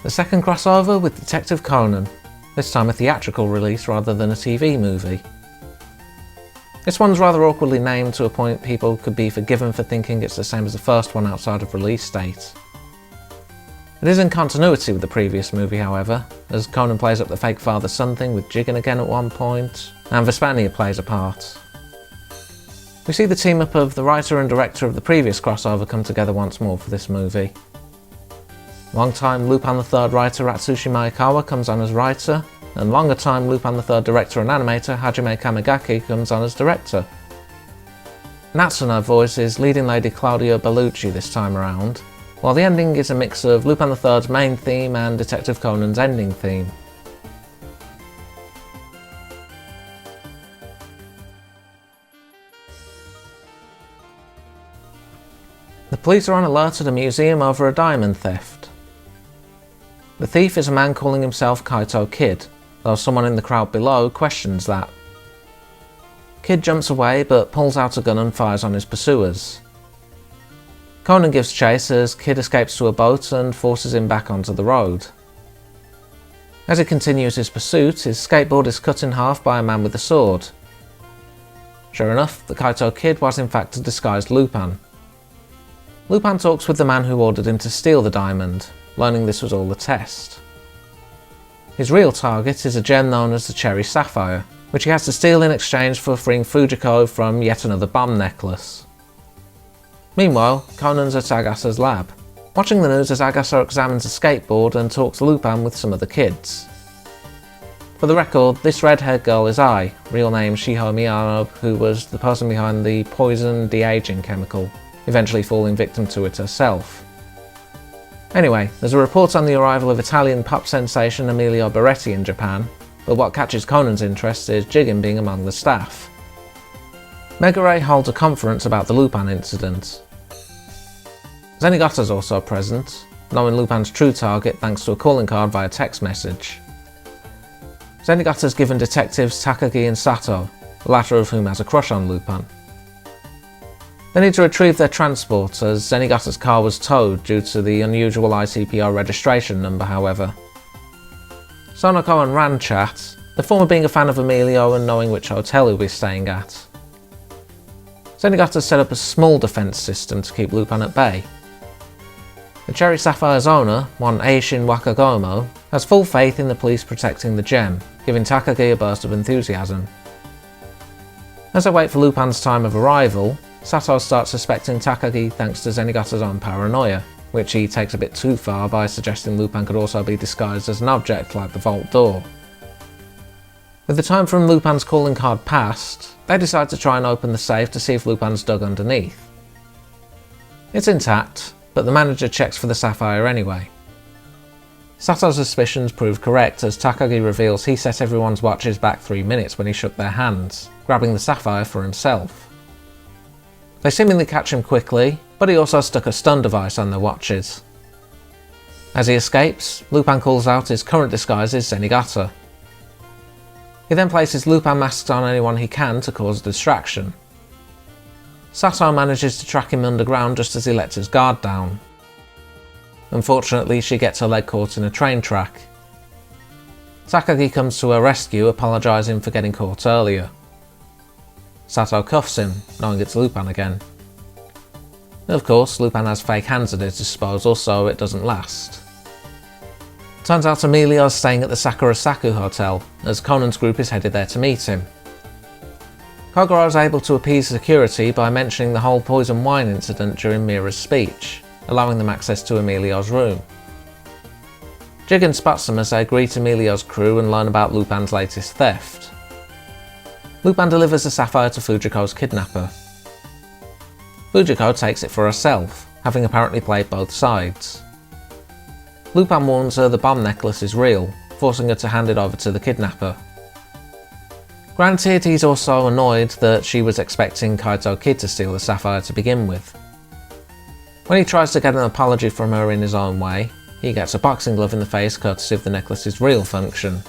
The second crossover with Detective Conan, this time a theatrical release rather than a TV movie. This one's rather awkwardly named to a point people could be forgiven for thinking it's the same as the first one outside of release date. It is in continuity with the previous movie, however, as Conan plays up the fake father-son thing with Jigen again at one point, and Vespania plays a part. We see the team-up of the writer and director of the previous crossover come together once more for this movie. Long-time Lupin III writer Atsushi Maekawa comes on as writer, and longer-time Lupin III director and animator Hajime Kamigaki comes on as director. Natsuno voices leading lady Claudia Bellucci this time around, while the ending is a mix of Lupin III's main theme and Detective Conan's ending theme. The police are on alert at a museum over a diamond theft. The thief is a man calling himself Kaito Kid, though someone in the crowd below questions that. Kid jumps away but pulls out a gun and fires on his pursuers. Conan gives chase as Kid escapes to a boat and forces him back onto the road. As he continues his pursuit, his skateboard is cut in half by a man with a sword. Sure enough, the Kaito Kid was in fact a disguised Lupin. Lupin talks with the man who ordered him to steal the diamond, learning this was all a test. His real target is a gem known as the Cherry Sapphire, which he has to steal in exchange for freeing Fujiko from yet another bomb necklace. Meanwhile, Conan's at Agasa's lab, watching the news as Agasa examines a skateboard and talks Lupin with some of the kids. For the record, this red-haired girl is Ai, real name Shiho Miyano, who was the person behind the poison de-aging chemical, eventually falling victim to it herself. Anyway, there's a report on the arrival of Italian pop sensation Emilio Beretti in Japan, but what catches Conan's interest is Jigen being among the staff. Megure holds a conference about the Lupin incident. Zenigata's also present, knowing Lupin's true target thanks to a calling card via text message. Zenigata's given detectives Takagi and Sato, the latter of whom has a crush on Lupin. They need to retrieve their transport as Zenigata's car was towed due to the unusual ICPO registration number, however. Sonoko and Ran chat, the former being a fan of Emilio and knowing which hotel he'll be staying at. Zenigata set up a small defence system to keep Lupin at bay. The Cherry Sapphire's owner, one Eishin Wakagomo, has full faith in the police protecting the gem, giving Takagi a burst of enthusiasm. As they wait for Lupin's time of arrival, Sato starts suspecting Takagi thanks to Zenigata's own paranoia, which he takes a bit too far by suggesting Lupin could also be disguised as an object like the vault door. With the time from Lupin's calling card passed, they decide to try and open the safe to see if Lupin's dug underneath. It's intact, but the manager checks for the sapphire anyway. Sato's suspicions prove correct as Takagi reveals he set everyone's watches back 3 minutes when he shook their hands, grabbing the sapphire for himself. They seemingly catch him quickly, but he also stuck a stun device on their watches. As he escapes, Lupin calls out his current disguise is Zenigata. He then places Lupin masks on anyone he can to cause a distraction. Sato manages to track him underground just as he lets his guard down. Unfortunately, she gets her leg caught in a train track. Takagi comes to her rescue, apologising for getting caught earlier. Sato cuffs him, knowing it's Lupin again. Of course, Lupin has fake hands at his disposal, so it doesn't last. Turns out Emilio's staying at the Sakurasaku Hotel, as Conan's group is headed there to meet him. Kogoro is able to appease security by mentioning the whole poison wine incident during Mira's speech, allowing them access to Emilio's room. Jigen spots them as they greet Emilio's crew and learn about Lupin's latest theft. Lupin delivers the sapphire to Fujiko's kidnapper. Fujiko takes it for herself, having apparently played both sides. Lupin warns her the bomb necklace is real, forcing her to hand it over to the kidnapper. Granted, he's also annoyed that she was expecting Kaito Kid to steal the sapphire to begin with. When he tries to get an apology from her in his own way, he gets a boxing glove in the face courtesy of the necklace's real function.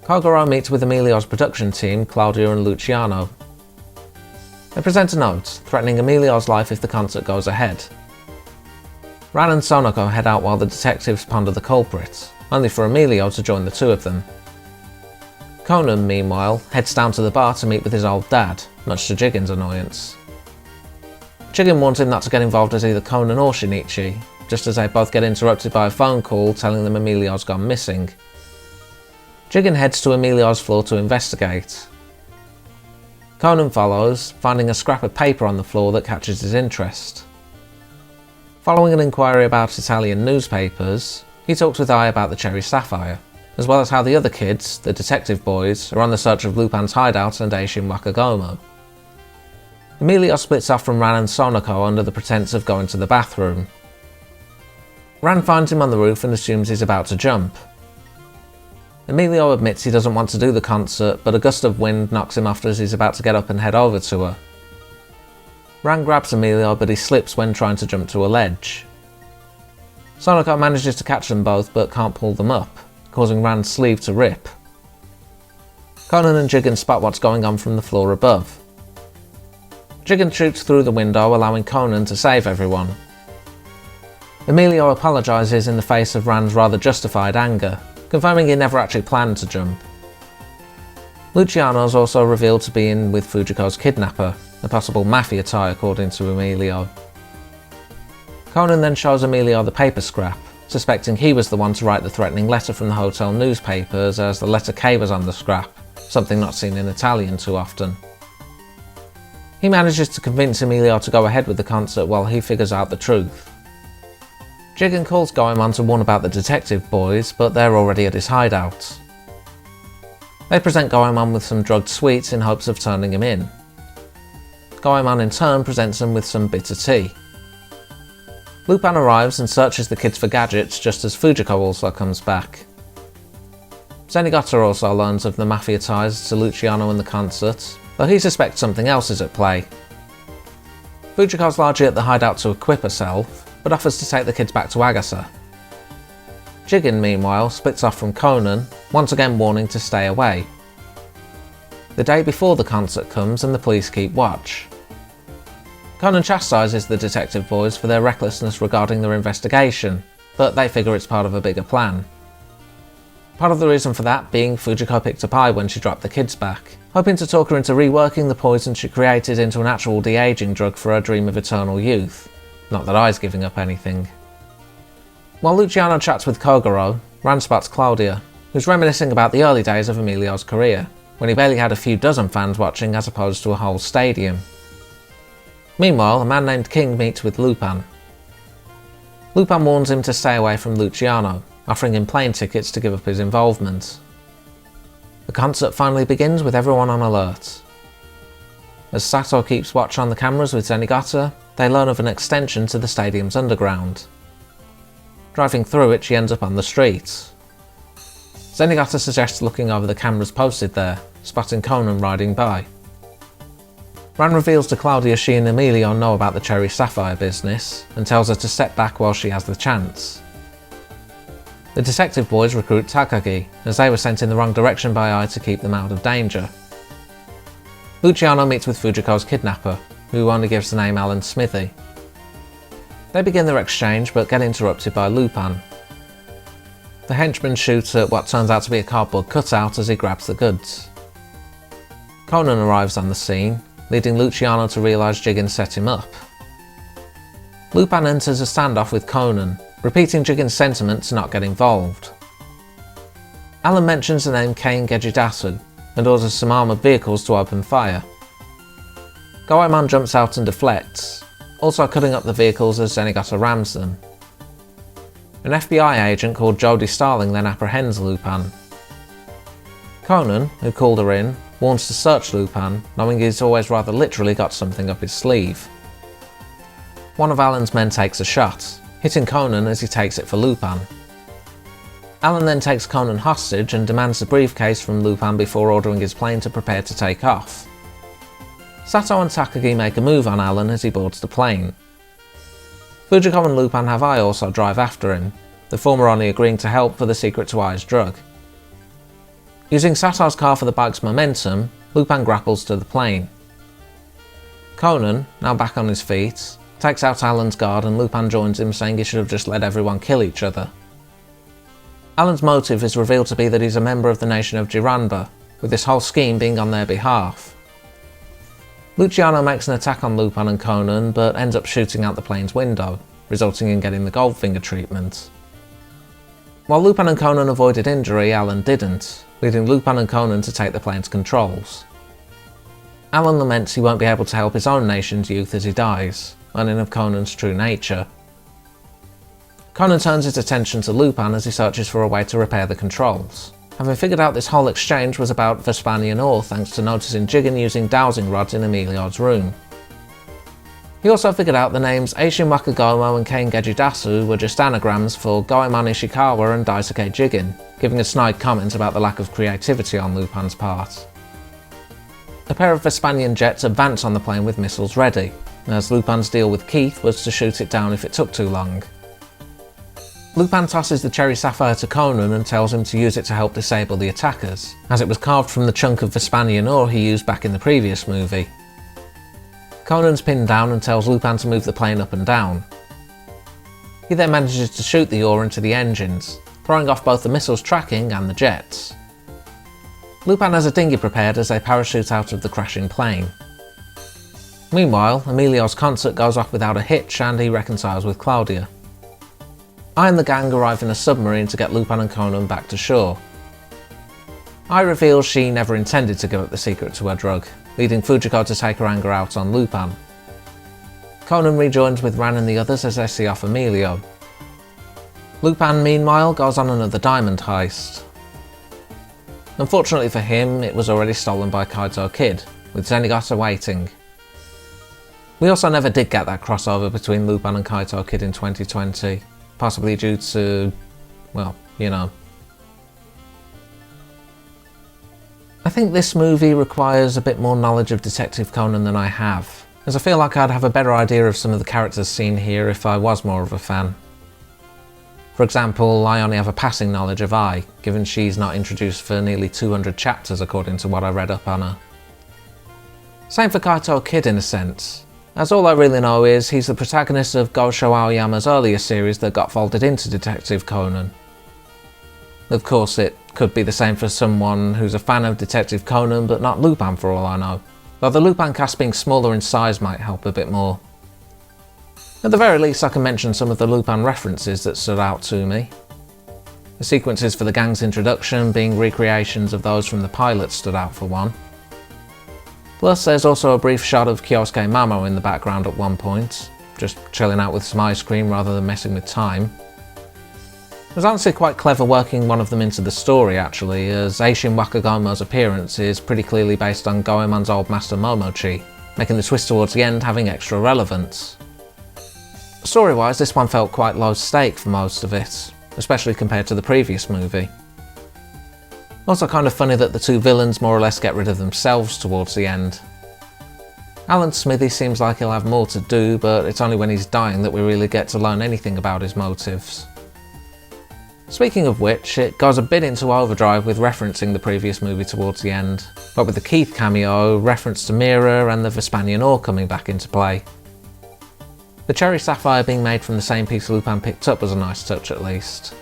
Kogoro meets with Emilio's production team, Claudio and Luciano. They present a note, threatening Emilio's life if the concert goes ahead. Ran and Sonoko head out while the detectives ponder the culprit, only for Emilio to join the two of them. Conan, meanwhile, heads down to the bar to meet with his old dad, much to Jigen's annoyance. Jigen warns him not to get involved as either Conan or Shinichi, just as they both get interrupted by a phone call telling them Emilio's gone missing. Jigen heads to Emilio's floor to investigate. Conan follows, finding a scrap of paper on the floor that catches his interest. Following an inquiry about Italian newspapers, he talks with Ai about the cherry sapphire, as well as how the other kids, the detective boys, are on the search of Lupin's hideout and Eishin Wakagomo. Emilio splits off from Ran and Sonoko under the pretense of going to the bathroom. Ran finds him on the roof and assumes he's about to jump. Emilio admits he doesn't want to do the concert, but a gust of wind knocks him off as he's about to get up and head over to her. Ran grabs Emilio, but he slips when trying to jump to a ledge. Sonoko manages to catch them both but can't pull them up, causing Ran's sleeve to rip. Conan and Jigen spot what's going on from the floor above. Jigen shoots through the window, allowing Conan to save everyone. Emilio apologises in the face of Ran's rather justified anger, confirming he never actually planned to jump. Luciano's also revealed to be in with Fujiko's kidnapper, a possible mafia tie according to Emilio. Conan then shows Emilio the paper scrap, suspecting he was the one to write the threatening letter from the hotel newspapers, as the letter K was on the scrap, something not seen in Italian too often. He manages to convince Emilio to go ahead with the concert while he figures out the truth. Jigen calls Goemon to warn about the detective boys, but they're already at his hideout. They present Goemon with some drugged sweets in hopes of turning him in. Goemon in turn presents them with some bitter tea. Lupin arrives and searches the kids for gadgets just as Fujiko also comes back. Zenigata also learns of the mafia ties to Luciano and the concert, though he suspects something else is at play. Fujiko's largely at the hideout to equip herself, but offers to take the kids back to Agasa. Jigen, meanwhile, splits off from Conan, once again warning to stay away. The day before the concert comes and the police keep watch. Conan chastises the detective boys for their recklessness regarding their investigation, but they figure it's part of a bigger plan. Part of the reason for that being Fujiko picked up Ai when she dropped the kids back, hoping to talk her into reworking the poison she created into an actual de-aging drug for her dream of eternal youth. Not that Ai's giving up anything. While Luciano chats with Kogoro, Ran spots Claudia, who's reminiscing about the early days of Emilio's career, when he barely had a few dozen fans watching as opposed to a whole stadium. Meanwhile, a man named King meets with Lupin. Lupin warns him to stay away from Luciano, offering him plane tickets to give up his involvement. The concert finally begins with everyone on alert. As Sato keeps watch on the cameras with Zenigata, they learn of an extension to the stadium's underground. Driving through it, she ends up on the street. Zenigata suggests looking over the cameras posted there, spotting Conan riding by. Ran reveals to Claudia she and Emilio know about the cherry sapphire business, and tells her to step back while she has the chance. The detective boys recruit Takagi, as they were sent in the wrong direction by Ai to keep them out of danger. Luciano meets with Fujiko's kidnapper, who only gives the name Alan Smithy. They begin their exchange but get interrupted by Lupin. The henchman shoots at what turns out to be a cardboard cutout as he grabs the goods. Conan arrives on the scene, leading Luciano to realise Jigen set him up. Lupin enters a standoff with Conan, repeating Jigen's sentiment to not get involved. Alan mentions the name Kane Gejidasu and orders some armoured vehicles to open fire. Goemon jumps out and deflects, also cutting up the vehicles as Zenigata rams them. An FBI agent called Jodie Starling then apprehends Lupin. Conan, who called her in, warns to search Lupin, knowing he's always rather literally got something up his sleeve. One of Alan's men takes a shot, hitting Conan as he takes it for Lupin. Alan then takes Conan hostage and demands the briefcase from Lupin before ordering his plane to prepare to take off. Sato and Takagi make a move on Alan as he boards the plane. Fujiko and Lupin have Ai also drive after him, the former only agreeing to help for the secret to Ai's drug. Using Sato's car for the bike's momentum, Lupin grapples to the plane. Conan, now back on his feet, takes out Alan's guard and Lupin joins him, saying he should have just let everyone kill each other. Alan's motive is revealed to be that he's a member of the nation of Giranba, with this whole scheme being on their behalf. Luciano makes an attack on Lupin and Conan, but ends up shooting out the plane's window, resulting in getting the Goldfinger treatment. While Lupin and Conan avoided injury, Alan didn't, leading Lupin and Conan to take the plane's controls. Alan laments he won't be able to help his own nation's youth as he dies, learning of Conan's true nature. Conan turns his attention to Lupin as he searches for a way to repair the controls, having figured out this whole exchange was about Vespanian ore thanks to noticing Jigen using dowsing rods in Emilio's room. He also figured out the names Eishin Wakagomo and Kane Gejidasu were just anagrams for Goemon Ishikawa and Daisuke Jigen, giving a snide comment about the lack of creativity on Lupin's part. A pair of Vespanian jets advance on the plane with missiles ready, as Lupin's deal with Keith was to shoot it down if it took too long. Lupin tosses the cherry sapphire to Conan and tells him to use it to help disable the attackers, as it was carved from the chunk of Vespanian ore he used back in the previous movie. Conan's pinned down and tells Lupin to move the plane up and down. He then manages to shoot the ore into the engines, throwing off both the missile's tracking and the jets. Lupin has a dinghy prepared as they parachute out of the crashing plane. Meanwhile, Emilio's concert goes off without a hitch and he reconciles with Claudia. I and the gang arrive in a submarine to get Lupin and Conan back to shore. Ai reveals she never intended to give up the secret to her drug, leading Fujiko to take her anger out on Lupin. Conan rejoins with Ran and the others as they see off Emilio. Lupin, meanwhile, goes on another diamond heist. Unfortunately for him, it was already stolen by Kaito Kid, with Zenigata waiting. We also never did get that crossover between Lupin and Kaito Kid in 2020. Possibly due to, well, you know. I think this movie requires a bit more knowledge of Detective Conan than I have, as I feel like I'd have a better idea of some of the characters seen here if I was more of a fan. For example, I only have a passing knowledge of Ai, given she's not introduced for nearly 200 chapters according to what I read up on her. Same for Kaito Kid in a sense, as all I really know is he's the protagonist of Gosho Aoyama's earlier series that got folded into Detective Conan. Of course, it could be the same for someone who's a fan of Detective Conan but not Lupin for all I know, though the Lupin cast being smaller in size might help a bit more. At the very least, I can mention some of the Lupin references that stood out to me. The sequences for the gang's introduction being recreations of those from the pilot stood out for one. Plus, there's also a brief shot of Kyosuke Mamo in the background at one point, just chilling out with some ice cream rather than messing with time. It was honestly quite clever working one of them into the story actually, as Eishin Wakagomo's appearance is pretty clearly based on Goemon's old master Momochi, making the twist towards the end having extra relevance. Story-wise, this one felt quite low stake for most of it, especially compared to the previous movie. Also kind of funny that the two villains more or less get rid of themselves towards the end. Alan Smithy seems like he'll have more to do, but it's only when he's dying that we really get to learn anything about his motives. Speaking of which, it goes a bit into overdrive with referencing the previous movie towards the end, but with the Keith cameo, reference to Mira and the Vespanian ore coming back into play. The cherry sapphire being made from the same piece Lupin picked up was a nice touch at least.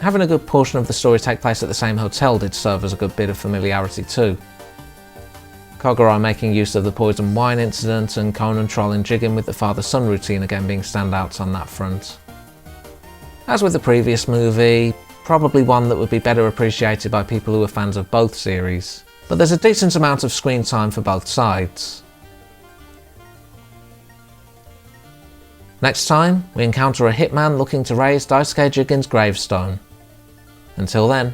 Having a good portion of the story take place at the same hotel did serve as a good bit of familiarity too. Kogoro making use of the poison wine incident and Conan trolling Jigen with the father-son routine again being standouts on that front. As with the previous movie, probably one that would be better appreciated by people who are fans of both series, but there's a decent amount of screen time for both sides. Next time, we encounter a hitman looking to raise Daisuke Jigen's gravestone. Until then,